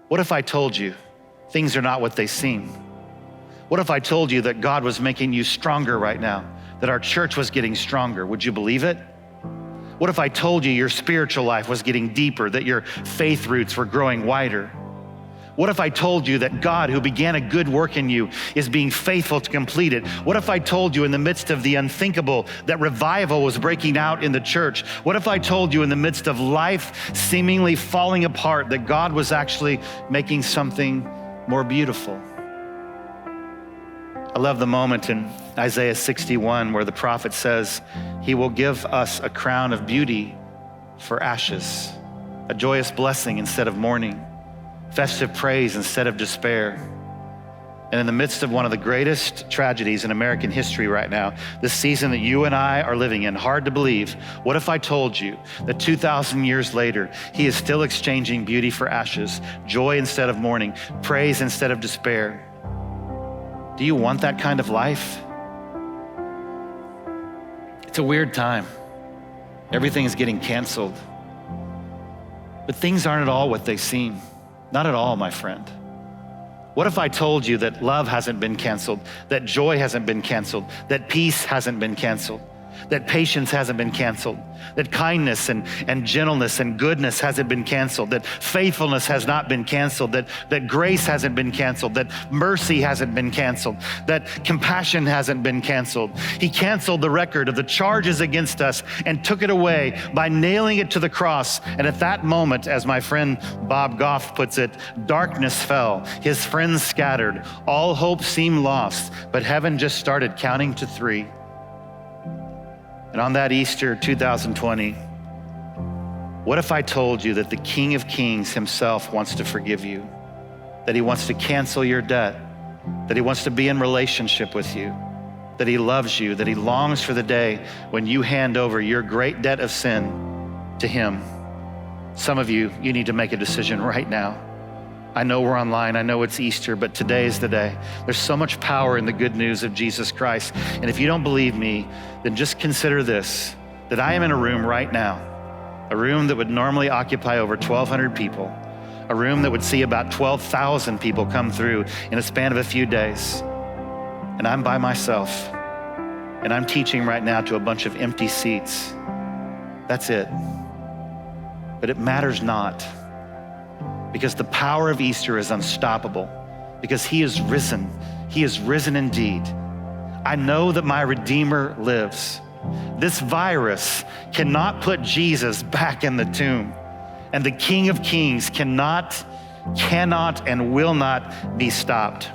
What if I told you things are not what they seem? What if I told you that God was making you stronger right now, that our church was getting stronger? Would you believe it? What if I told you your spiritual life was getting deeper, that your faith roots were growing wider? What if I told you that God, who began a good work in you, is being faithful to complete it? What if I told you in the midst of the unthinkable that revival was breaking out in the church? What if I told you in the midst of life seemingly falling apart that God was actually making something more beautiful? I love the moment in Isaiah 61 where the prophet says, he will give us a crown of beauty for ashes, a joyous blessing instead of mourning, festive praise instead of despair. And in the midst of one of the greatest tragedies in American history right now, this season that you and I are living in, hard to believe, what if I told you that 2,000 years later, he is still exchanging beauty for ashes, joy instead of mourning, praise instead of despair? Do you want that kind of life? It's a weird time. Everything is getting canceled. But things aren't at all what they seem. Not at all, my friend. What if I told you that love hasn't been canceled, that joy hasn't been canceled, that peace hasn't been canceled, that patience hasn't been canceled, that kindness and gentleness and goodness hasn't been canceled, that faithfulness has not been canceled, that grace hasn't been canceled, that mercy hasn't been canceled, that compassion hasn't been canceled. He canceled the record of the charges against us and took it away by nailing it to the cross. And at that moment, as my friend Bob Goff puts it, darkness fell, his friends scattered, all hope seemed lost, but heaven just started counting to 3. And on that Easter 2020, what if I told you that the King of Kings himself wants to forgive you, that he wants to cancel your debt, that he wants to be in relationship with you, that he loves you, that he longs for the day when you hand over your great debt of sin to him? Some of you need to make a decision right now. I know we're online, I know it's Easter, but today is the day. There's so much power in the good news of Jesus Christ. And if you don't believe me, then just consider this, that I am in a room right now, a room that would normally occupy over 1,200 people, a room that would see about 12,000 people come through in a span of a few days. And I'm by myself, and I'm teaching right now to a bunch of empty seats. That's it. But it matters not, because the power of Easter is unstoppable, because he is risen. He is risen indeed. I know that my Redeemer lives. This virus cannot put Jesus back in the tomb, and the King of Kings cannot, and will not be stopped.